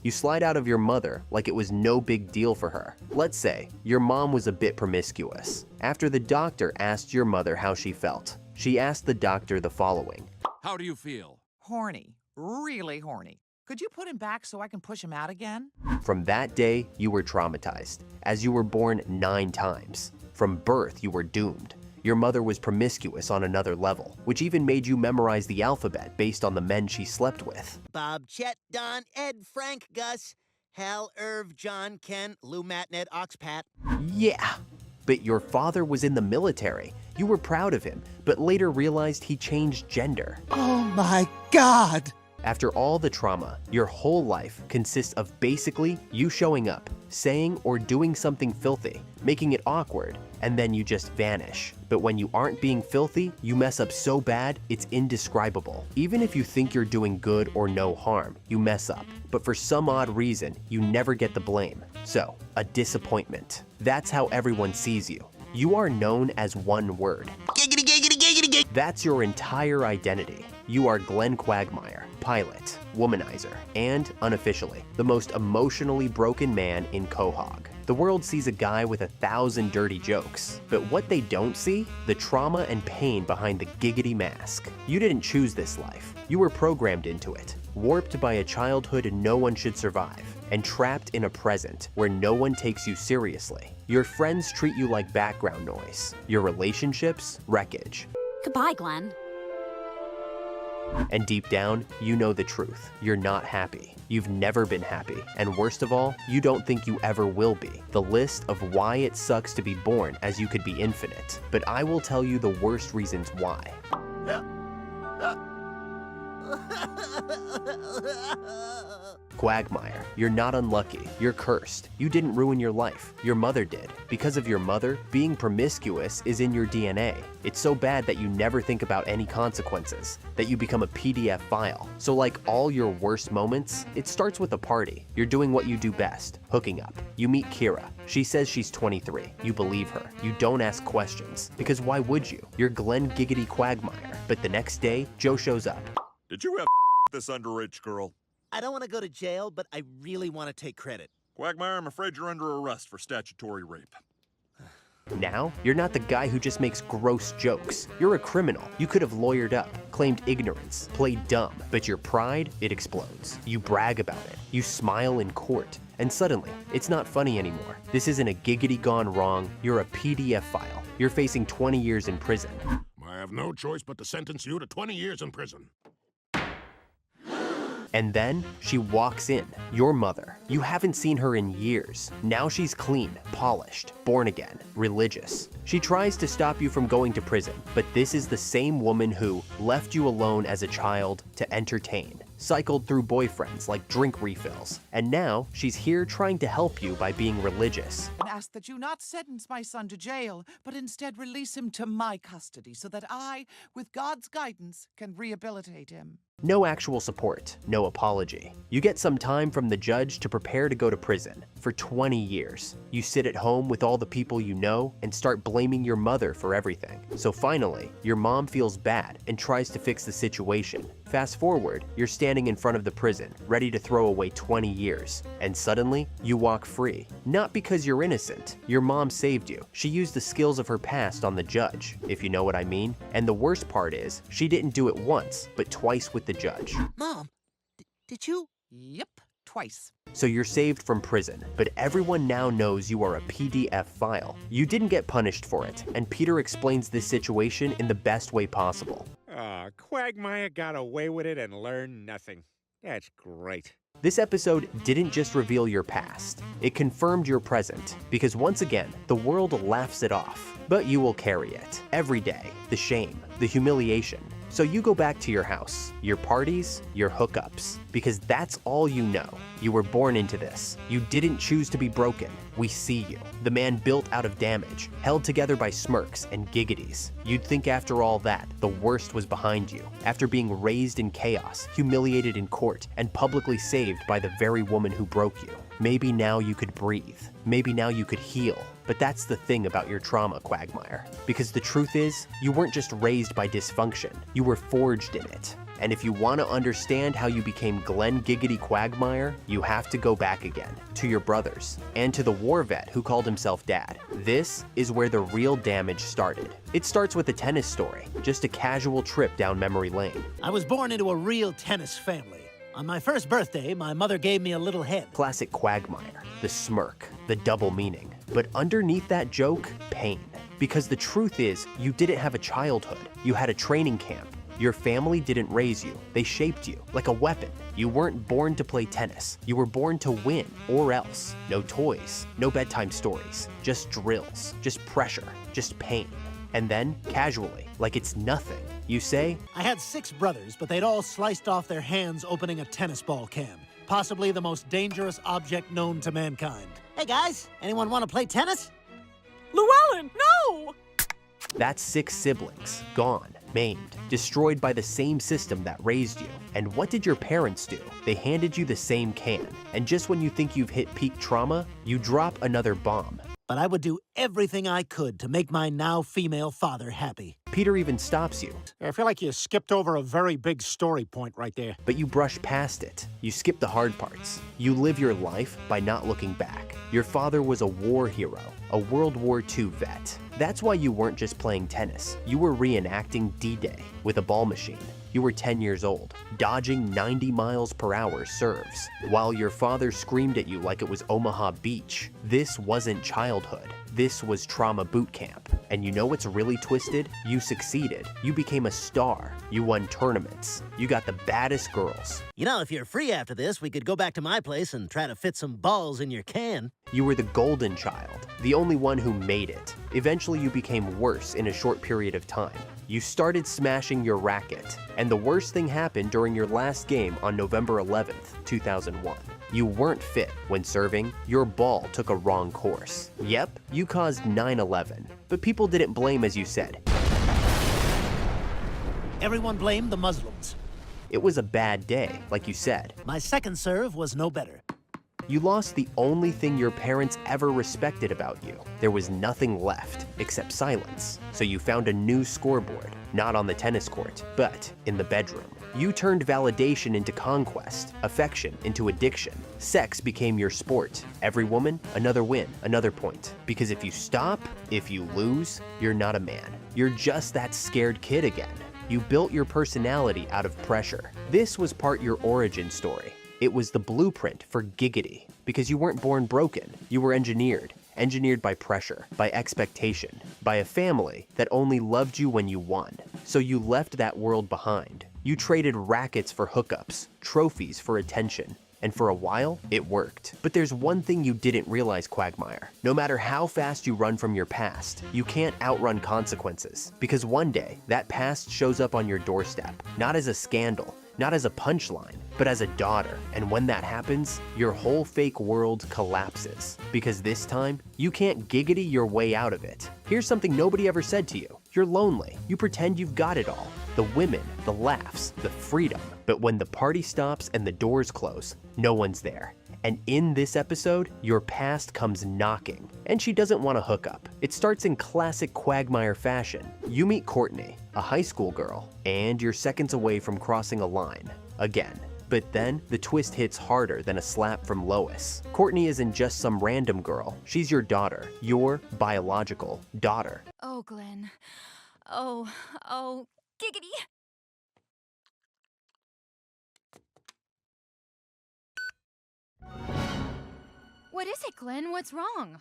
You slide out of your mother like it was no big deal for her. Let's say your mom was a bit promiscuous. After the doctor asked your mother how she felt, she asked the doctor the following. How do you feel? Horny. Really horny. Could you put him back so I can push him out again? From that day, you were traumatized, as you were born 9 times. From birth, you were doomed. Your mother was promiscuous on another level, which even made you memorize the alphabet based on the men she slept with. Bob, Chet, Don, Ed, Frank, Gus, Hal, Irv, John, Ken, Lou, Matt, Ned, Ox, Pat. Yeah, but your father was in the military. You were proud of him, but later realized he changed gender. Oh my God! After all the trauma, your whole life consists of basically you showing up, saying or doing something filthy, making it awkward, and then you just vanish. But when you aren't being filthy, you mess up so bad, it's indescribable. Even if you think you're doing good or no harm, you mess up. But for some odd reason, you never get the blame. So, a disappointment. That's how everyone sees you. You are known as one word. Giggity, giggity, giggity, giggity. That's your entire identity. You are Glenn Quagmire, pilot, womanizer, and, unofficially, the most emotionally broken man in Quahog. The world sees a guy with 1,000 dirty jokes, but what they don't see? The trauma and pain behind the Giggidy Mask. You didn't choose this life. You were programmed into it, warped by a childhood no one should survive, and trapped in a present where no one takes you seriously. Your friends treat you like background noise. Your relationships, wreckage. Goodbye, Glenn. And deep down, you know the truth. You're not happy. You've never been happy. And worst of all, you don't think you ever will be. The list of why it sucks to be born as you could be infinite. But I will tell you the worst reasons why. Quagmire, you're not unlucky. You're cursed. You didn't ruin your life. Your mother did. Because of your mother, being promiscuous is in your DNA. It's so bad that you never think about any consequences, that you become a PDF file. So like all your worst moments, it starts with a party. You're doing what you do best, hooking up. You meet Kira. She says she's 23. You believe her. You don't ask questions. Because why would you? You're Glenn Giggity Quagmire. But the next day, Joe shows up. Did you have this underage girl? I don't want to go to jail, but I really want to take credit. Quagmire, I'm afraid you're under arrest for statutory rape. Now, you're not the guy who just makes gross jokes. You're a criminal. You could have lawyered up, claimed ignorance, played dumb, but your pride, it explodes. You brag about it. You smile in court. And suddenly, it's not funny anymore. This isn't a giggity gone wrong. You're a PDF file. You're facing 20 years in prison. I have no choice but to sentence you to 20 years in prison. And then she walks in, your mother. You haven't seen her in years. Now she's clean, polished, born again, religious. She tries to stop you from going to prison, but this is the same woman who left you alone as a child to entertain, cycled through boyfriends like drink refills, and now she's here trying to help you by being religious. And ask that you not sentence my son to jail, but instead release him to my custody so that I, with God's guidance, can rehabilitate him. No actual support, no apology. You get some time from the judge to prepare to go to prison for 20 years. You sit at home with all the people you know and start blaming your mother for everything. So finally, your mom feels bad and tries to fix the situation. Fast forward, you're standing in front of the prison, ready to throw away 20 years. And suddenly, you walk free. Not because you're innocent. Your mom saved you. She used the skills of her past on the judge, if you know what I mean. And the worst part is, she didn't do it once, but twice with the judge. Mom, did you? Yep, twice. So you're saved from prison, but everyone now knows you are a PDF file. You didn't get punished for it, and Peter explains this situation in the best way possible. Quagmire got away with it and learned nothing. That's great. This episode didn't just reveal your past, it confirmed your present, because once again, the world laughs it off, but you will carry it. Every day, the shame, the humiliation. So you go back to your house, your parties, your hookups, because that's all you know. You were born into this. You didn't choose to be broken. We see you. The man built out of damage, held together by smirks and giggities. You'd think after all that, the worst was behind you. After being raised in chaos, humiliated in court, and publicly saved by the very woman who broke you. Maybe now you could breathe. Maybe now you could heal. But that's the thing about your trauma, Quagmire. Because the truth is, you weren't just raised by dysfunction. You were forged in it. And if you want to understand how you became Glenn Giggity Quagmire, you have to go back again, to your brothers, and to the war vet who called himself Dad. This is where the real damage started. It starts with a tennis story, just a casual trip down memory lane. I was born into a real tennis family. On my first birthday, my mother gave me a little head. Classic Quagmire, the smirk, the double meaning. But underneath that joke, pain. Because the truth is, you didn't have a childhood. You had a training camp. Your family didn't raise you. They shaped you like a weapon. You weren't born to play tennis. You were born to win, or else. No toys, no bedtime stories, just drills, just pressure, just pain. And then, casually, like it's nothing, you say, I had 6 brothers, but they'd all sliced off their hands opening a tennis ball can. Possibly the most dangerous object known to mankind. Hey guys, anyone want to play tennis? Llewellyn, no! That's 6 siblings, gone, maimed, destroyed by the same system that raised you. And what did your parents do? They handed you the same can, and just when you think you've hit peak trauma, you drop another bomb. But I would do everything I could to make my now female father happy. Peter even stops you. I feel like you skipped over a very big story point right there. But you brush past it. You skip the hard parts. You live your life by not looking back. Your father was a war hero, a World War II vet. That's why you weren't just playing tennis. You were reenacting D-Day with a ball machine. You were 10 years old, dodging 90 miles per hour serves, while your father screamed at you like it was Omaha Beach. This wasn't childhood. This was trauma boot camp. And you know what's really twisted? You succeeded. You became a star. You won tournaments. You got the baddest girls. You know, if you're free after this, we could go back to my place and try to fit some balls in your can. You were the golden child, the only one who made it. Eventually you became worse in a short period of time. You started smashing your racket, and the worst thing happened during your last game on November 11th, 2001. You weren't fit when serving, your ball took a wrong course. Yep, you caused 9/11, but people didn't blame as you said. Everyone blamed the Muslims. It was a bad day, like you said. My second serve was no better. You lost the only thing your parents ever respected about you. There was nothing left except silence. So you found a new scoreboard, not on the tennis court, but in the bedroom. You turned validation into conquest, affection into addiction. Sex became your sport. Every woman, another win, another point. Because if you stop, if you lose, you're not a man. You're just that scared kid again. You built your personality out of pressure. This was part your origin story. It was the blueprint for Giggidy, because you weren't born broken. You were engineered by pressure, by expectation, by a family that only loved you when you won. So you left that world behind. You traded rackets for hookups, trophies for attention, and for a while, it worked. But there's one thing you didn't realize, Quagmire. No matter how fast you run from your past, you can't outrun consequences, because one day, that past shows up on your doorstep, not as a scandal, not as a punchline, but as a daughter. And when that happens, your whole fake world collapses. Because this time, you can't giggity your way out of it. Here's something nobody ever said to you. You're lonely. You pretend you've got it all. The women, the laughs, the freedom. But when the party stops and the doors close, no one's there. And in this episode, your past comes knocking, and she doesn't want to hook up. It starts in classic Quagmire fashion. You meet Courtney, a high school girl, and you're seconds away from crossing a line. Again. But then, the twist hits harder than a slap from Lois. Courtney isn't just some random girl. She's your daughter. Your biological daughter. Oh, Glenn. Oh, Giggity. What is it, Glenn? What's wrong?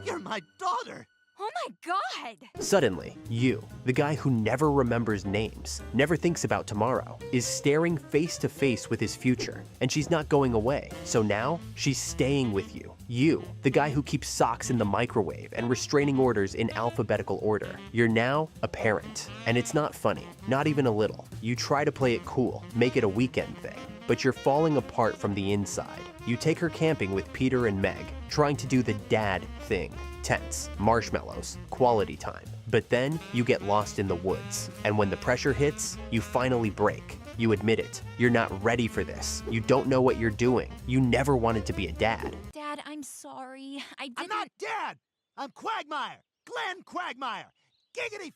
You're my daughter! Oh my God! Suddenly, you, the guy who never remembers names, never thinks about tomorrow, is staring face to face with his future, and she's not going away. So now, she's staying with you. You, the guy who keeps socks in the microwave and restraining orders in alphabetical order. You're now a parent, and it's not funny, not even a little. You try to play it cool, make it a weekend thing, but you're falling apart from the inside. You take her camping with Peter and Meg, trying to do the dad thing. Tents, marshmallows, quality time. But then you get lost in the woods. And when the pressure hits, you finally break. You admit it. You're not ready for this. You don't know what you're doing. You never wanted to be a dad. Dad, I'm sorry. I didn't. I'm not Dad! I'm Quagmire! Glenn Quagmire! Giggity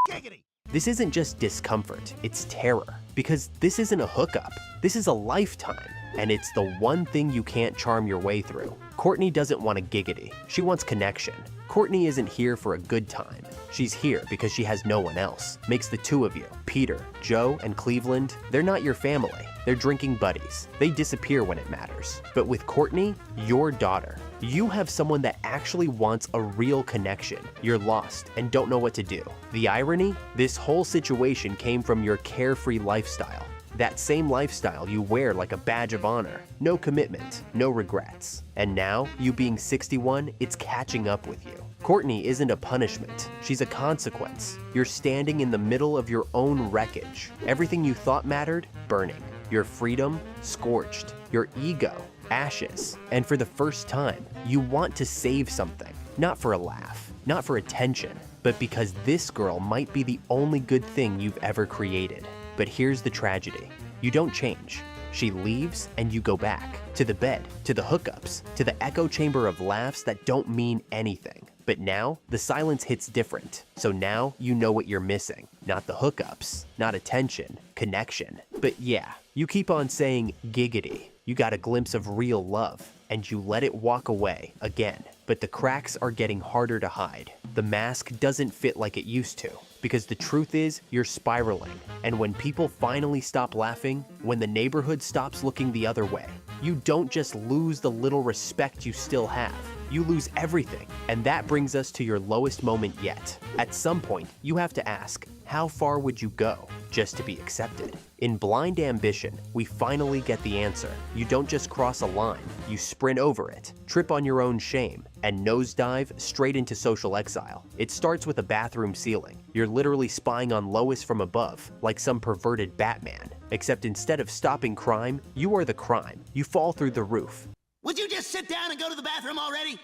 Giggity! This isn't just discomfort, it's terror. Because this isn't a hookup, this is a lifetime. And it's the one thing you can't charm your way through. Courtney doesn't want a giggity, she wants connection. Courtney isn't here for a good time. She's here because she has no one else. Makes the two of you, Peter, Joe, and Cleveland, they're not your family. They're drinking buddies. They disappear when it matters. But with Courtney, your daughter, you have someone that actually wants a real connection. You're lost and don't know what to do. The irony? This whole situation came from your carefree lifestyle. That same lifestyle you wear like a badge of honor. No commitment, no regrets. And now, you being 61, it's catching up with you. Courtney isn't a punishment, she's a consequence. You're standing in the middle of your own wreckage. Everything you thought mattered, burning. Your freedom, scorched. Your ego, ashes. And for the first time, you want to save something. Not for a laugh, not for attention, but because this girl might be the only good thing you've ever created. But here's the tragedy. You don't change. She leaves and you go back. To the bed, to the hookups, to the echo chamber of laughs that don't mean anything. But now, the silence hits different. So now you know what you're missing. Not the hookups, not attention, connection. But yeah, you keep on saying giggity. You got a glimpse of real love, and you let it walk away again. But the cracks are getting harder to hide. The mask doesn't fit like it used to. Because the truth is, you're spiraling. And when people finally stop laughing, when the neighborhood stops looking the other way, you don't just lose the little respect you still have. You lose everything. And that brings us to your lowest moment yet. At some point, you have to ask, how far would you go just to be accepted? In Blind Ambition, we finally get the answer. You don't just cross a line, you sprint over it, trip on your own shame, and nosedive straight into social exile. It starts with a bathroom ceiling. You're literally spying on Lois from above, like some perverted Batman. Except instead of stopping crime, you are the crime. You fall through the roof. Would you just sit down and go to the bathroom already?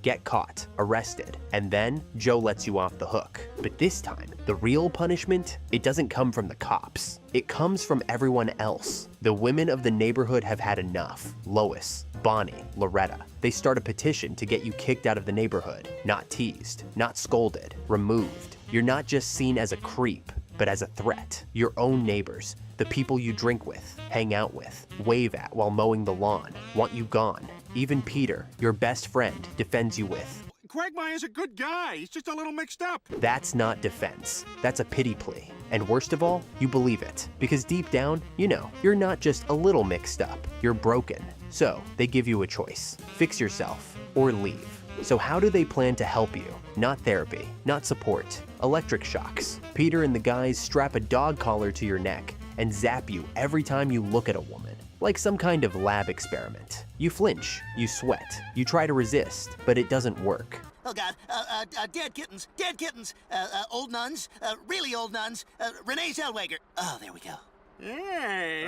Get caught, arrested, and then Joe lets you off the hook. But this time, the real punishment, it doesn't come from the cops. It comes from everyone else. The women of the neighborhood have had enough. Lois, Bonnie, Loretta. They start a petition to get you kicked out of the neighborhood. Not teased, not scolded, removed. You're not just seen as a creep, but as a threat. Your own neighbors, the people you drink with, hang out with, wave at while mowing the lawn, want you gone. Even Peter, your best friend, defends you with, Quagmire's a good guy. He's just a little mixed up. that's not defense. That's a pity plea. And worst of all, you believe it. Because deep down, you know, you're not just a little mixed up, you're broken. So, they give you a choice. Fix yourself, or leave. So how do they plan to help you? Not therapy, not support, electric shocks. Peter and the guys strap a dog collar to your neck and zap you every time you look at a woman. Like some kind of lab experiment. You flinch, you sweat, you try to resist, but it doesn't work. Oh, God. Dead kittens. Dead kittens. Old nuns. Really old nuns. Renee Zellweger. Oh, there we go. Hey,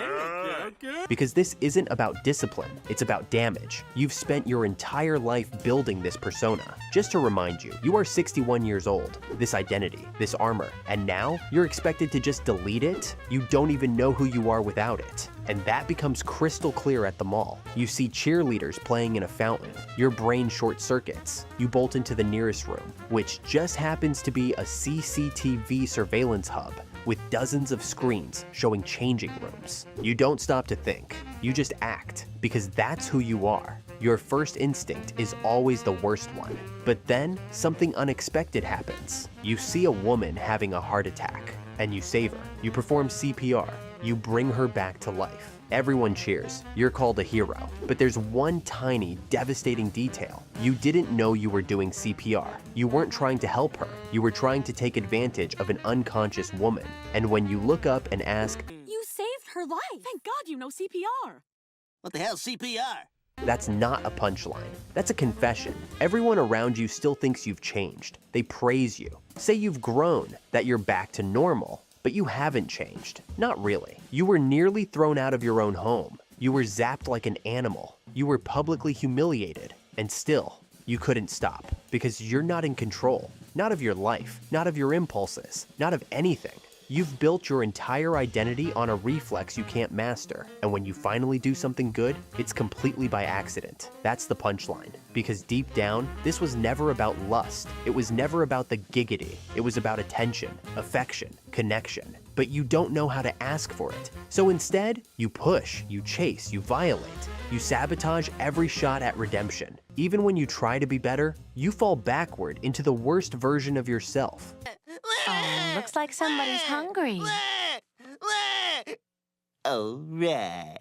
good. Because this isn't about discipline, it's about damage. You've spent your entire life building this persona. Just to remind you, you are 61 years old, this identity, this armor, and now you're expected to just delete it? You don't even know who you are without it. And that becomes crystal clear at the mall. You see cheerleaders playing in a fountain. Your brain short circuits. You bolt into the nearest room, which just happens to be a CCTV surveillance hub with dozens of screens showing changing rooms. You don't stop to think, you just act, because that's who you are. Your first instinct is always the worst one. But then, something unexpected happens. You see a woman having a heart attack, and you save her. You perform CPR. You bring her back to life. Everyone cheers. You're called a hero. But there's one tiny, devastating detail. You didn't know you were doing CPR. You weren't trying to help her. You were trying to take advantage of an unconscious woman. And when you look up and ask, You saved her life! Thank God you know CPR! What the hell's CPR? that's not a punchline. That's a confession. Everyone around you still thinks you've changed. They praise you. Say you've grown, that you're back to normal. But you haven't changed. Not really. You were nearly thrown out of your own home. You were zapped like an animal. You were publicly humiliated. And still, you couldn't stop. Because you're not in control. Not of your life. Not of your impulses. Not of anything. You've built your entire identity on a reflex you can't master, and when you finally do something good, it's completely by accident. That's the punchline. Because deep down, this was never about lust. It was never about the giggity. It was about attention, affection, connection. But you don't know how to ask for it. So instead, you push, you chase, you violate. You sabotage every shot at redemption. Even when you try to be better, you fall backward into the worst version of yourself. Oh, looks like somebody's hungry. All right.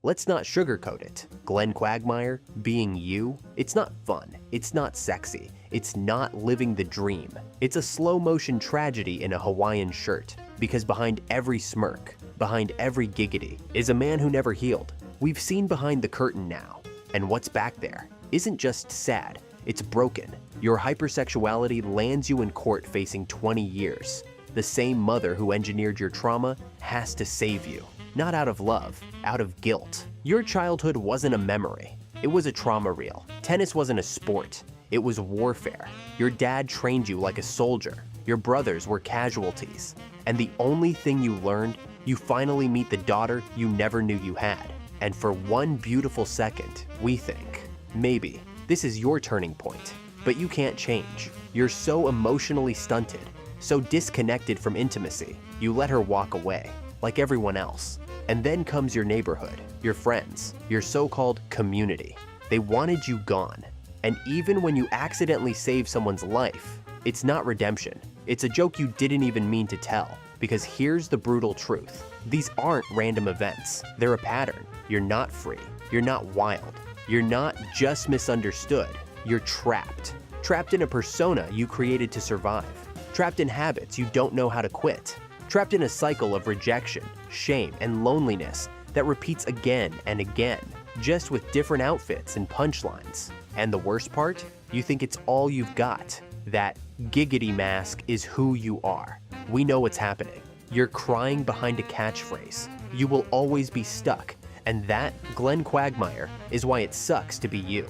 Let's not sugarcoat it. Glenn Quagmire, being you, it's not fun, it's not sexy, it's not living the dream. It's a slow motion tragedy in a Hawaiian shirt, because behind every smirk, behind every giggity, is a man who never healed. We've seen behind the curtain now, and what's back there isn't just sad, it's broken. Your hypersexuality lands you in court facing 20 years. The same mother who engineered your trauma has to save you. Not out of love, out of guilt. Your childhood wasn't a memory. It was a trauma reel. Tennis wasn't a sport. It was warfare. Your dad trained you like a soldier. Your brothers were casualties. And the only thing you learned, you finally meet the daughter you never knew you had. And for one beautiful second, we think, maybe, this is your turning point. But you can't change. You're so emotionally stunted, so disconnected from intimacy, you let her walk away, like everyone else. And then comes your neighborhood, your friends, your so-called community. They wanted you gone. And even when you accidentally save someone's life, it's not redemption. It's a joke you didn't even mean to tell. Because here's the brutal truth. These aren't random events. They're a pattern. You're not free. You're not wild. You're not just misunderstood. You're trapped. Trapped in a persona you created to survive. Trapped in habits you don't know how to quit. Trapped in a cycle of rejection, shame, and loneliness that repeats again and again, just with different outfits and punchlines. And the worst part? You think it's all you've got. That Giggidy Mask is who you are. We know what's happening. You're crying behind a catchphrase. You will always be stuck. And that, Glenn Quagmire, is why it sucks to be you.